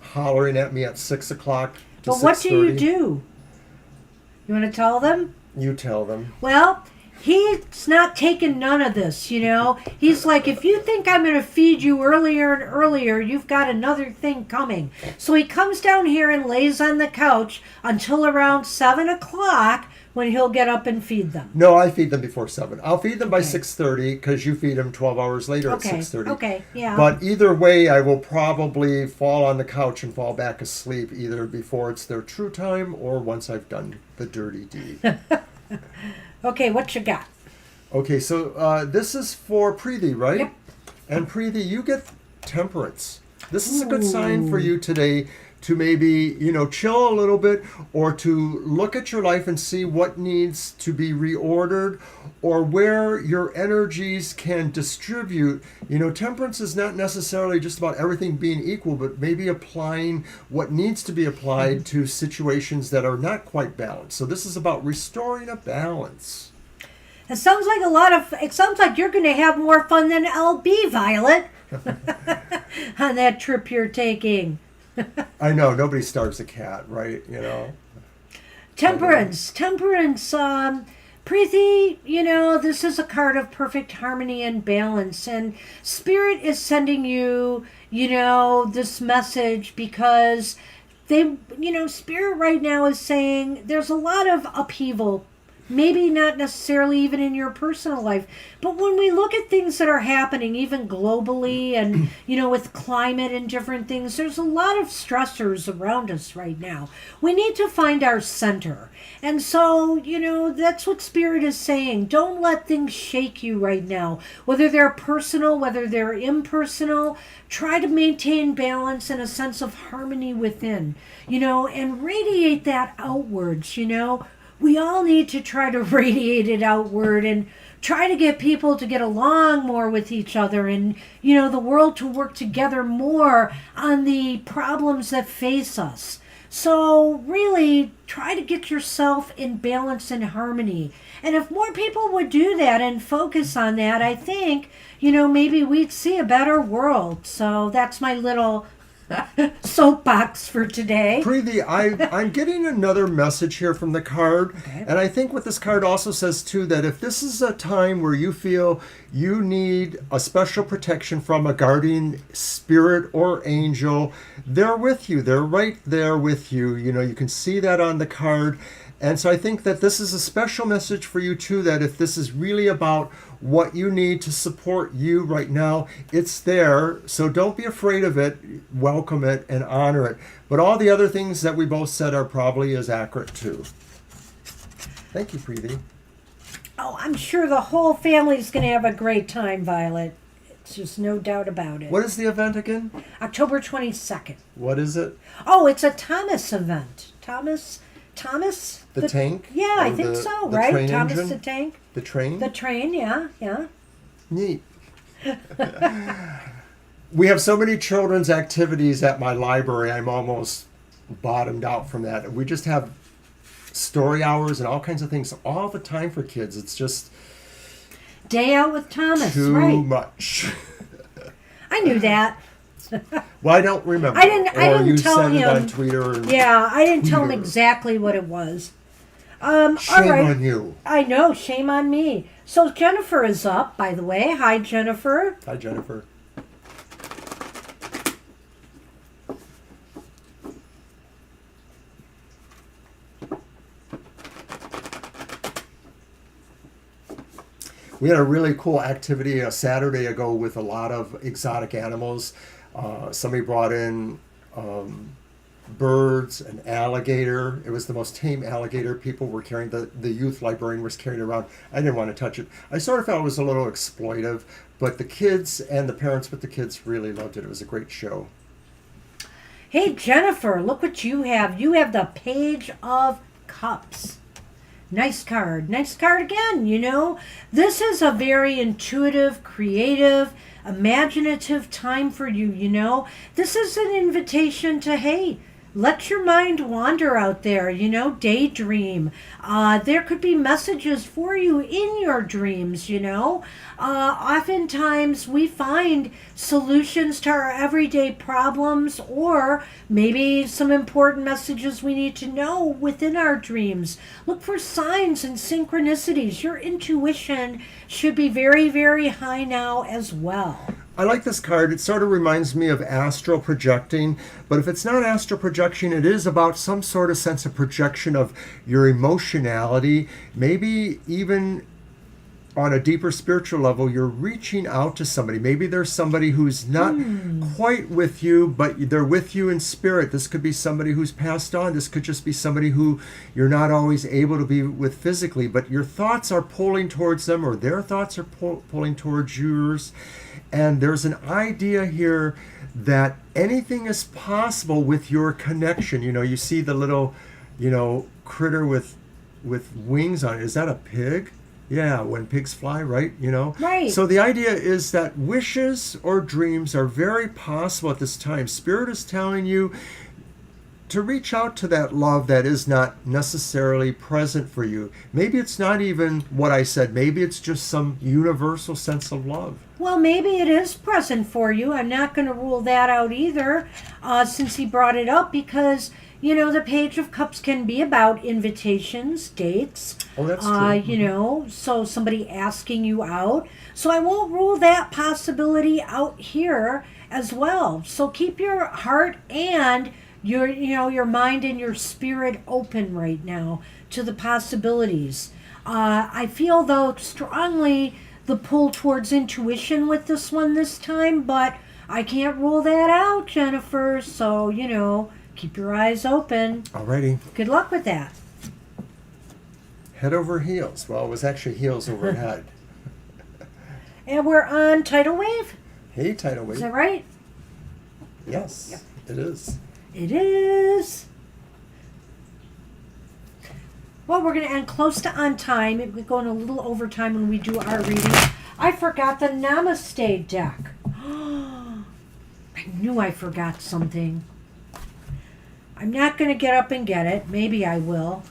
hollering at me at 6 o'clock to 6:30. But what do you do? You want to tell them? You tell them. Well, he's not taking none of this, He's like, if you think I'm going to feed you earlier and earlier, you've got another thing coming. So he comes down here and lays on the couch until around 7 o'clock when he'll get up and feed them. No, I feed them before 7. I'll feed them by 6:30 because you feed them 12 hours later at 6:30. Okay, yeah. But either way, I will probably fall on the couch and fall back asleep either before it's their true time or once I've done the dirty deed. Okay, what you got? Okay, so this is for Preeti, right? Yep. And Preeti, you get temperance. This is a good sign for you today to maybe, chill a little bit or to look at your life and see what needs to be reordered or where your energies can distribute. Temperance is not necessarily just about everything being equal, but maybe applying what needs to be applied to situations that are not quite balanced. So this is about restoring a balance. It sounds like you're going to have more fun than LB, Violet, on that trip you're taking. I know, nobody starves a cat, right? Temperance. Preeti, this is a card of perfect harmony and balance. And Spirit is sending you, this message because Spirit right now is saying there's a lot of upheaval. Maybe not necessarily even in your personal life, but when we look at things that are happening, even globally and, with climate and different things, there's a lot of stressors around us right now. We need to find our center. And so, that's what Spirit is saying. Don't let things shake you right now. Whether they're personal, whether they're impersonal, try to maintain balance and a sense of harmony within, and radiate that outwards, We all need to try to radiate it outward and try to get people to get along more with each other and, the world to work together more on the problems that face us. So really try to get yourself in balance and harmony. And if more people would do that and focus on that, I think, maybe we'd see a better world. So that's my little soapbox for today. Preeti, I'm getting another message here from the card. Okay. And I think what this card also says too, that if this is a time where you feel you need a special protection from a guardian spirit or angel, they're with you. They're right there with you. You can see that on the card. And so I think that this is a special message for you too, that if this is really about what you need to support you right now, it's there. So don't be afraid of it. Welcome it and honor it. But all the other things that we both said are probably as accurate too. Thank you, Preeti. Oh, I'm sure the whole family's going to have a great time, Violet. It's just no doubt about it. What is the event again? October 22nd. What is it? Oh, it's a Thomas event. Thomas? The tank? Yeah, I Or think the- so, the right? train Thomas engine? the tank. The train? The train, yeah. Neat. We have so many children's activities at my library, I'm almost bottomed out from that. We just have story hours and all kinds of things all the time for kids. It's just Day out with Thomas, too right? much. I knew that. Well, I don't remember. I didn't you tell said it on him. Twitter. And Yeah, I didn't tell him Peter. exactly what it was. Shame all right. on you. I know, shame on me. So Jennifer is up, by the way. Hi, Jennifer. Hi, Jennifer. We had a really cool activity a Saturday ago with a lot of exotic animals. Somebody brought in birds, an alligator. It was the most tame alligator. People were carrying, the youth librarian was carrying it around. I didn't want to touch it. I sort of felt it was a little exploitive, but the kids and the parents with the kids really loved it. It was a great show. Hey, Jennifer, look what you have. You have the Page of Cups. Nice card. Nice card again, you know. This is a very intuitive, creative, imaginative time for you, you know. This is an invitation to, hey, let your mind wander out there, you know, daydream. There could be messages for you in your dreams, you know. Oftentimes we find solutions to our everyday problems, or maybe some important messages we need to know within our dreams. Look for signs and synchronicities. Your intuition should be very, very high now as well. I like this card. It sort of reminds me of astral projecting, but if it's not astral projection, it is about some sort of sense of projection of your emotionality. Maybe even on a deeper spiritual level, you're reaching out to somebody. Maybe there's somebody who's not quite with you, but they're with you in spirit. This could be somebody who's passed on. This could just be somebody who you're not always able to be with physically, but your thoughts are pulling towards them, or their thoughts are pulling towards yours. And there's an idea here that anything is possible with your connection. You know, you see the little, you know, critter with wings on it. Is that a pig? Yeah, when pigs fly, right? You know? Right. So the idea is that wishes or dreams are very possible at this time. Spirit is telling you to reach out to that love that is not necessarily present for you. Maybe it's not even what I said. Maybe it's just some universal sense of love. Well, maybe it is present for you. I'm not going to rule that out either, since he brought it up, because, you know, the Page of Cups can be about invitations, dates. Oh, that's true. You know, so somebody asking you out. So I won't rule that possibility out here as well. So keep your heart and your mind and your spirit open right now to the possibilities. I feel, though, strongly the pull towards intuition with this one this time, but I can't rule that out, Jennifer. So, you know, keep your eyes open. Alrighty. Good luck with that. Head over heels. Well, it was actually heels over head. And we're on Tidal Wave? Hey, Tidal Is Wave. that right? Yes, it is. It is. Well, we're going to end close to on time. We're going a little over time when we do our reading. I forgot the Namaste deck. I knew I forgot something. I'm not going to get up and get it. Maybe I will.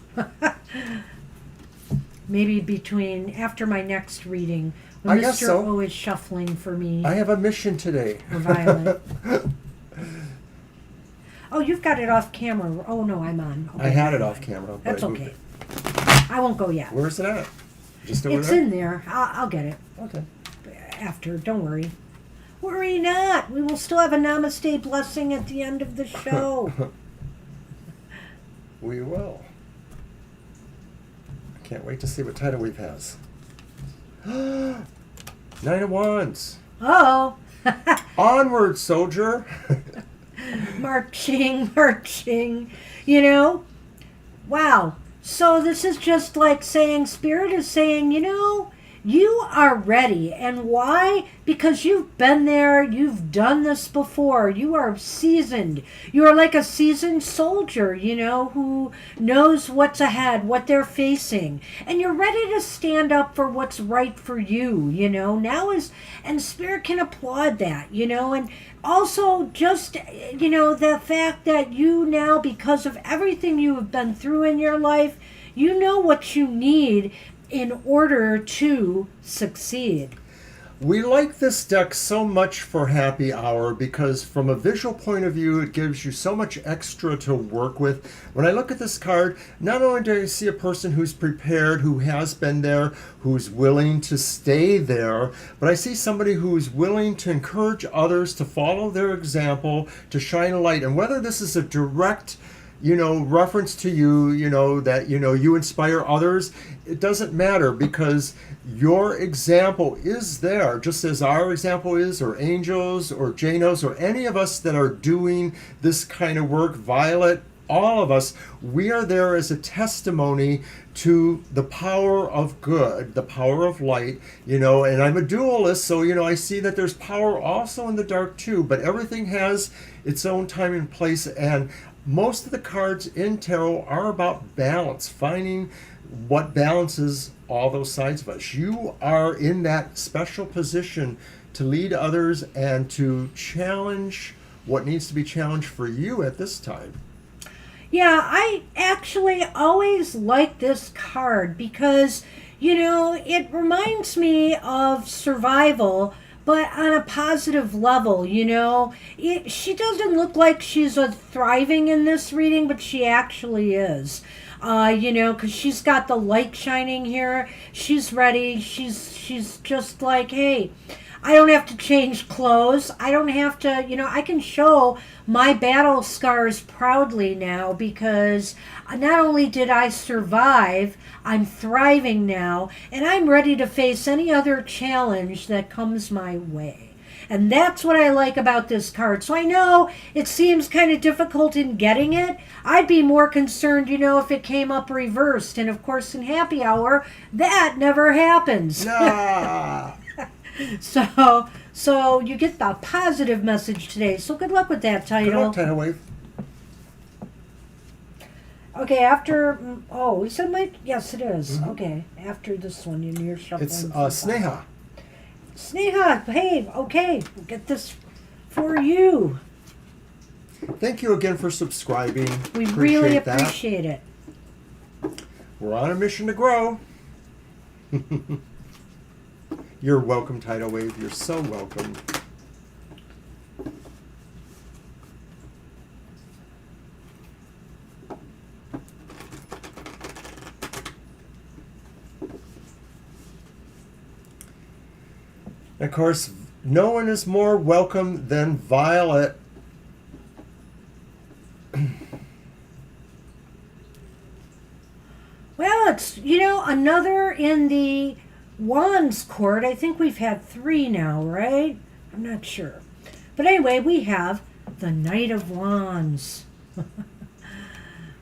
Maybe after my next reading. When I guess Mr. so. O is shuffling for me. I have a mission today. For Violet. Oh, you've got it off camera. Oh, no, I'm on. Okay, I had it never off mind. camera. but That's I moved okay. it. I won't go yet. Where's it at? Just over It's there? in there. I'll get it Okay. after. Don't worry. Worry not. We will still have a Namaste blessing at the end of the show. We will. Can't wait to see what tidal wave has. Nine of Wands. Oh. Onward, soldier. Marching, marching. You know? Wow. So this is just like saying, Spirit is saying, you know, you are ready. And why? Because you've been there. You've done this before. You are seasoned. You are like a seasoned soldier, you know, who knows what's ahead, what they're facing. And you're ready to stand up for what's right for you, you know. Now is, and Spirit can applaud that, you know. And also just, you know, the fact that you now, because of everything you have been through in your life, you know what you need in order to succeed. We like this deck so much for Happy Hour because from a visual point of view, it gives you so much extra to work with. When I look at this card, not only do I see a person who's prepared, who has been there, who's willing to stay there, but I see somebody who's willing to encourage others to follow their example, to shine a light. And whether this is a direct, you know, reference to you, you know, that, you know, you inspire others, it doesn't matter because your example is there, just as our example is, or Angels, or Janos, or any of us that are doing this kind of work, Violet, all of us, we are there as a testimony to the power of good, the power of light, you know, and I'm a dualist, so, you know, I see that there's power also in the dark too, but everything has its own time and place, and most of the cards in tarot are about balance, finding what balances all those sides of us. You are in that special position to lead others and to challenge what needs to be challenged for you at this time. Yeah, I actually always like this card because, you know, it reminds me of survival, but on a positive level, you know. She doesn't look like she's thriving in this reading, but she actually is. You know, because she's got the light shining here. She's ready. She's just like, hey, I don't have to change clothes. I don't have to, you know, I can show my battle scars proudly now because not only did I survive, I'm thriving now, and I'm ready to face any other challenge that comes my way. And that's what I like about this card. So I know it seems kind of difficult in getting it. I'd be more concerned, you know, if it came up reversed. And of course, in Happy Hour, that never happens. Nah. So you get the positive message today. So good luck with that title. Good luck, tidal wave. Okay, after, oh, we said Mike? Yes, it is. Mm-hmm. Okay, after this one, you're shuffling. It's Sneha. Sneha, hey, okay, we'll get this for you. Thank you again for subscribing. We really appreciate it. We're on a mission to grow. You're welcome, tidal wave. You're so welcome. Of course, no one is more welcome than Violet. Well, it's, you know, another in the Wands court. I think we've had 3 now, right? I'm not sure. But anyway, we have the Knight of Wands.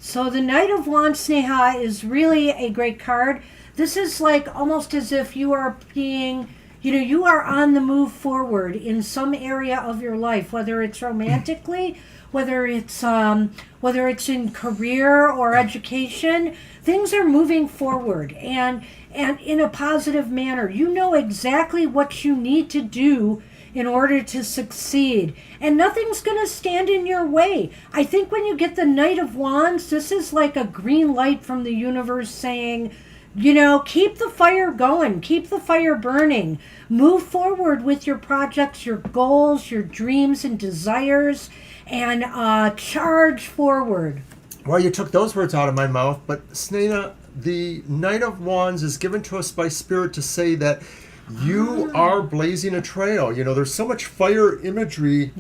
So the Knight of Wands, Sneha, is really a great card. This is like almost as if you are being, you know, you are on the move forward in some area of your life, whether it's romantically, whether it's in career or education. Things are moving forward and in a positive manner. You know exactly what you need to do in order to succeed, and nothing's going to stand in your way. I think when you get the Knight of Wands, this is like a green light from the universe saying, you know, keep the fire going, keep the fire burning, move forward with your projects, your goals, your dreams and desires, and charge forward. Well, you took those words out of my mouth, but Snena, the Knight of Wands is given to us by Spirit to say that you are blazing a trail. You know, there's so much fire imagery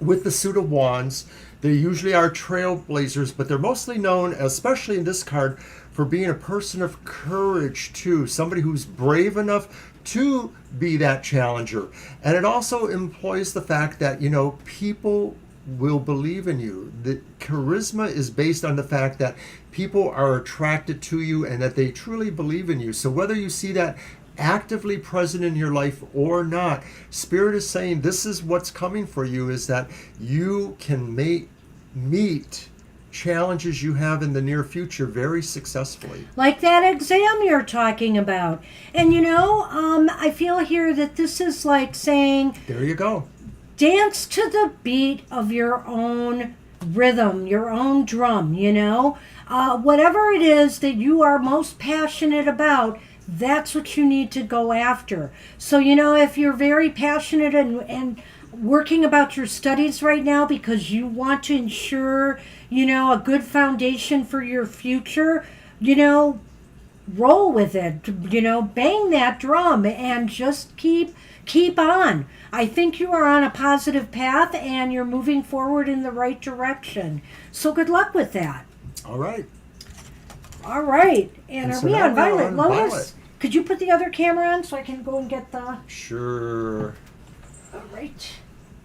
with the suit of wands. They usually are trailblazers, but they're mostly known, especially in this card, for being a person of courage too, somebody who's brave enough to be that challenger. And it also employs the fact that, you know, people will believe in you. The charisma is based on the fact that people are attracted to you and that they truly believe in you. So whether you see that actively present in your life or not, Spirit is saying this is what's coming for you, is that you can meet challenges you have in the near future very successfully. Like that exam you're talking about. And you know, I feel here that this is like saying, there you go. Dance to the beat of your own rhythm, your own drum, you know. Whatever it is that you are most passionate about, that's what you need to go after. So, you know, if you're very passionate and working about your studies right now because you want to ensure, you know, a good foundation for your future, you know, roll with it, you know, bang that drum and just keep on. I think you are on a positive path and you're moving forward in the right direction. So good luck with that. All right. All right. And are so we now on we're Violet on Lotus? Violet. Could you put the other camera on so I can go and get the... Sure. All right.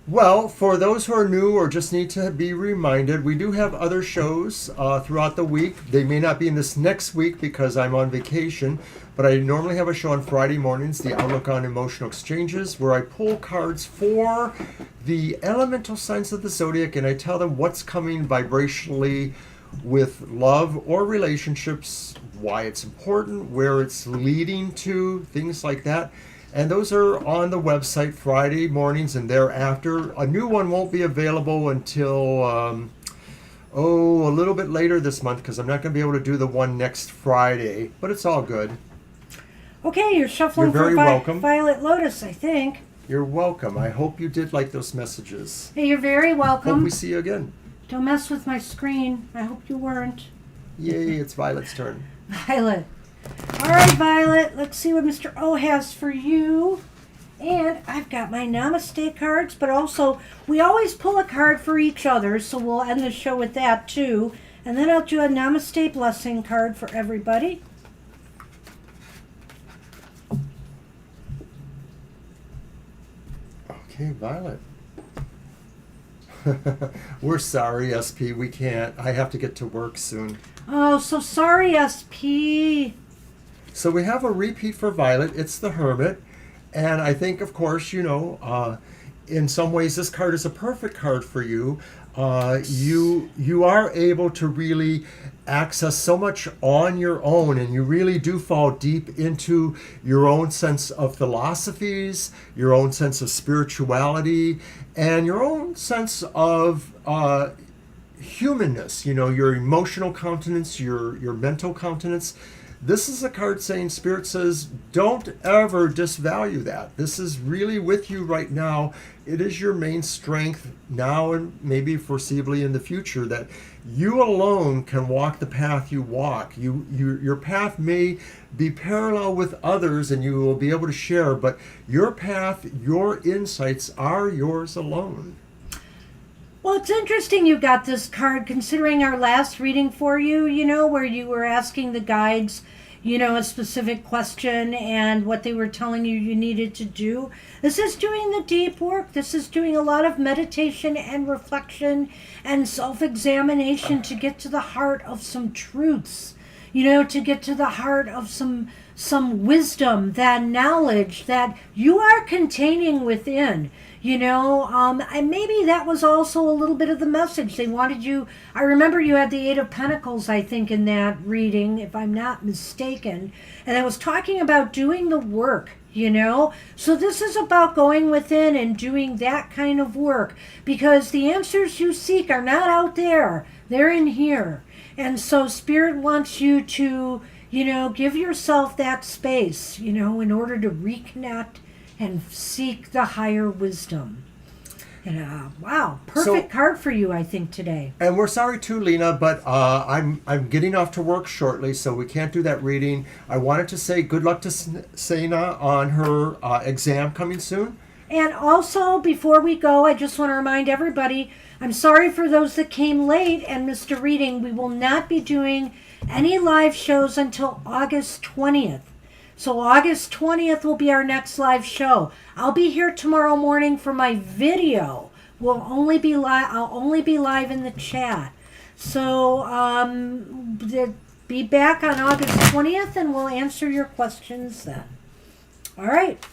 Well, for those who are new or just need to be reminded, we do have other shows throughout the week. They may not be in this next week because I'm on vacation, but I normally have a show on Friday mornings, The Outlook on Emotional Exchanges, where I pull cards for the elemental signs of the zodiac and I tell them what's coming vibrationally with love or relationships, why it's important, where it's leading to, things like that. And those are on the website Friday mornings and thereafter. A new one won't be available until, a little bit later this month because I'm not going to be able to do the one next Friday, but it's all good. Okay, you're shuffling You're very for welcome. Violet Lotus, I think. You're welcome. I hope you did like those messages. Hey, you're very welcome. Hope we see you again. Don't mess with my screen. I hope you weren't. Yay, it's Violet's turn. Violet. All right, Violet. Let's see what Mr. O has for you. And I've got my Namaste cards, but also we always pull a card for each other, so we'll end the show with that too. And then I'll do a Namaste blessing card for everybody. Okay, Violet. We're sorry, SP. We can't. I have to get to work soon. Oh, so sorry, SP. So we have a repeat for Violet. It's the Hermit. And I think, of course, you know, in some ways this card is a perfect card for you. You are able to really access so much on your own, and you really do fall deep into your own sense of philosophies, your own sense of spirituality, and your own sense of humanness, you know, your emotional countenance, your mental countenance. This is a card saying, Spirit says, don't ever disvalue that. This is really with you right now. It is your main strength now and maybe foreseeably in the future, that you alone can walk the path you walk. Your path may be parallel with others and you will be able to share, but your path, your insights are yours alone. Well, it's interesting you got this card considering our last reading for you, you know, where you were asking the guides, you know, a specific question and what they were telling you needed to do. This is doing the deep work. This is doing a lot of meditation and reflection and self-examination to get to the heart of some truths, you know, to get to the heart of some wisdom, that knowledge that you are containing within. You know, and maybe that was also a little bit of the message. They wanted you, I remember you had the Eight of Pentacles, I think, in that reading, if I'm not mistaken. And I was talking about doing the work, you know. So this is about going within and doing that kind of work. Because the answers you seek are not out there. They're in here. And so Spirit wants you to, you know, give yourself that space, you know, in order to reconnect and seek the higher wisdom. And wow, perfect card for you, I think, today. And we're sorry too, Lena, but I'm getting off to work shortly, so we can't do that reading. I wanted to say good luck to Sena on her exam coming soon. And also, before we go, I just want to remind everybody, I'm sorry for those that came late and missed a reading. We will not be doing any live shows until August 20th. So August 20th will be our next live show. I'll be here tomorrow morning for my video. I'll only be live in the chat. So be back on August 20th and we'll answer your questions then. All right.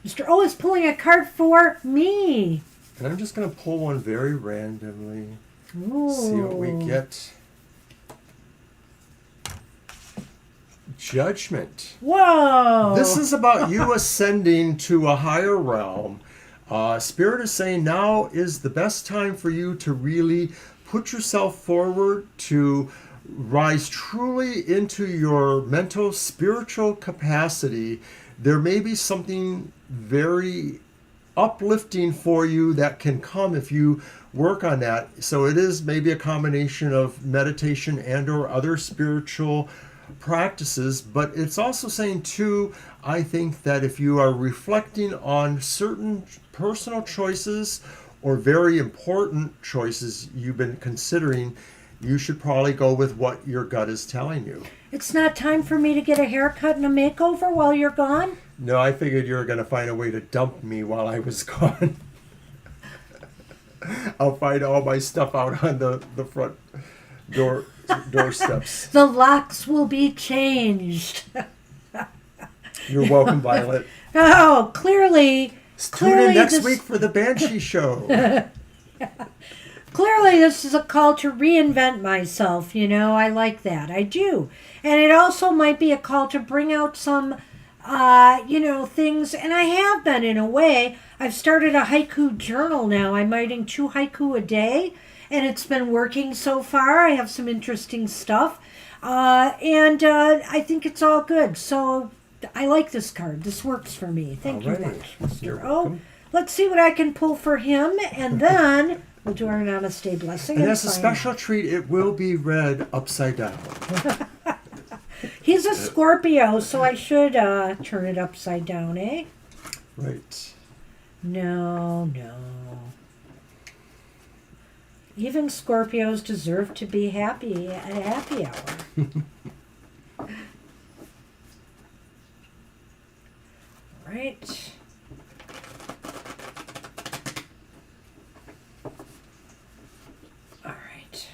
Mr. O is pulling a card for me. And I'm just going to pull one very randomly. Ooh. See what we get. Judgment. Whoa. This is about you ascending to a higher realm. Spirit is saying now is the best time for you to really put yourself forward, to rise truly into your mental, spiritual capacity. There may be something very uplifting for you that can come if you work on that. So it is maybe a combination of meditation and or other spiritual practices, but it's also saying too, I think that if you are reflecting on certain personal choices or very important choices you've been considering, you should probably go with what your gut is telling you. It's not time for me to get a haircut and a makeover while you're gone? No, I figured you were going to find a way to dump me while I was gone. I'll find all my stuff out on the front doorsteps. The locks will be changed. You're welcome, Violet. Oh, clearly Tune in next week for the Banshee Show. Clearly, this is a call to reinvent myself. You know, I like that. I do. And it also might be a call to bring out some, things. And I have been, in a way. I've started a haiku journal now. I'm writing 2 haiku a day. And it's been working so far. I have some interesting stuff. And I think it's all good. So I like this card. This works for me. Thank you much, Mr. O. Let's see what I can pull for him. And then we'll do our namaste blessing. And as a special treat, it will be read upside down. He's a Scorpio, so I should turn it upside down, eh? Right. No. Even Scorpios deserve to be happy at a happy hour. Right. All right.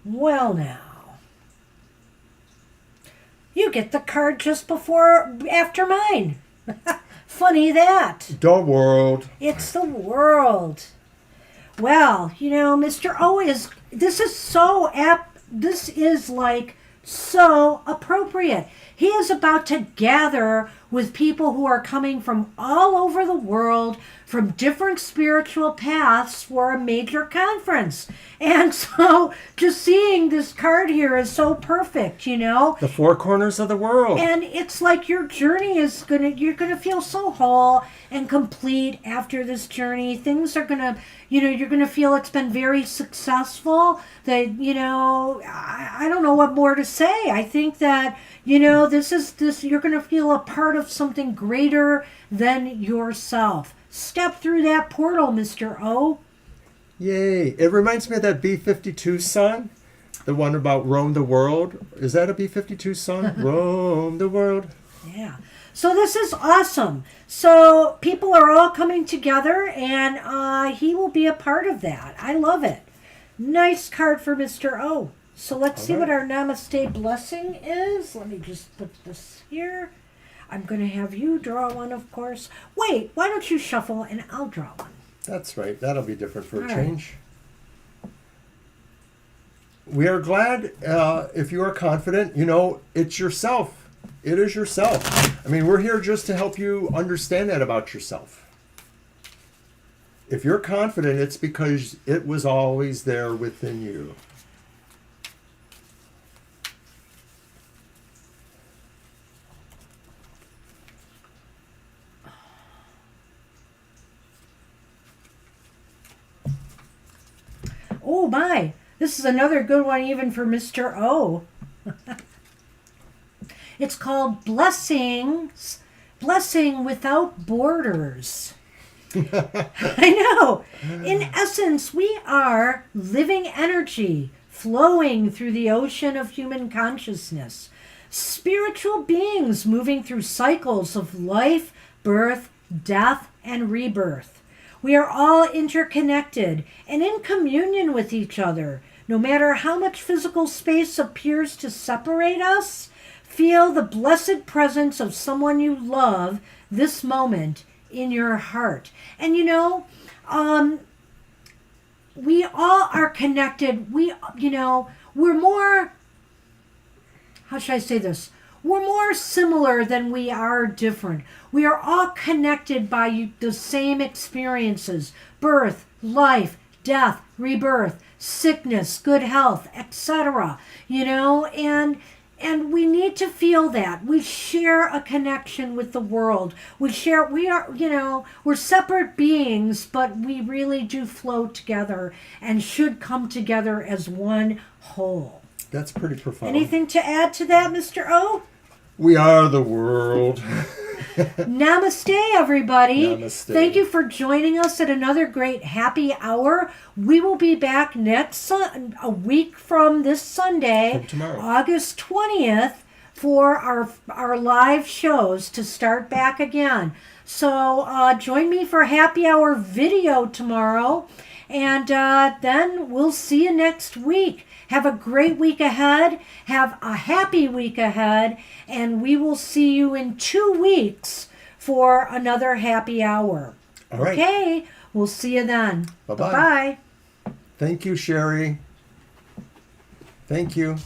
Well, now. You get the card just after mine. Funny that. The world. It's the world. Well, Mr. O this is so apt. This is like so appropriate. He is about to gather with people who are coming from all over the world, from different spiritual paths for a major conference. And so just seeing this card here is so perfect, The 4 corners of the world. And it's like your journey you're gonna feel so whole and complete after this journey. Things are gonna, you're gonna feel it's been very successful. That, I don't know what more to say. I think that, you're gonna feel a part of something greater than yourself. Step through that portal, Mr. O. Yay. It reminds me of that B-52 song. The one about roam the world. Is that a B-52 song? Roam the world. Yeah. So this is awesome. So people are all coming together and he will be a part of that. I love it. Nice card for Mr. O. So let's see what our namaste blessing is. Let me just put this here. I'm going to have you draw one, of course. Wait, why don't you shuffle and I'll draw one. That's right. That'll be different for a change. We are glad if you are confident, it's yourself. It is yourself. I mean, we're here just to help you understand that about yourself. If you're confident, it's because it was always there within you. Oh my, this is another good one even for Mr. O. It's called Blessing Without Borders. I know. In essence, we are living energy flowing through the ocean of human consciousness. Spiritual beings moving through cycles of life, birth, death, and rebirth. We are all interconnected and in communion with each other. No matter how much physical space appears to separate us, feel the blessed presence of someone you love this moment in your heart. And we all are connected. We're more, how should I say this? We're more similar than we are different. We are all connected by the same experiences: birth, life, death, rebirth, sickness, good health, etc. And we need to feel that. We share a connection with the world. We're separate beings, but we really do flow together and should come together as one whole. That's pretty profound. Anything to add to that, Mr. O? We are the world. Namaste, everybody. Namaste. Thank you for joining us at another great happy hour. We will be back a week from this Sunday, From tomorrow. August 20th, for our live shows to start back again. So join me for happy hour video tomorrow, and then we'll see you next week. Have a great week ahead. Have a happy week ahead. And we will see you in 2 weeks for another happy hour. All right. Okay. We'll see you then. Bye-bye. Bye-bye. Thank you, Sherry. Thank you.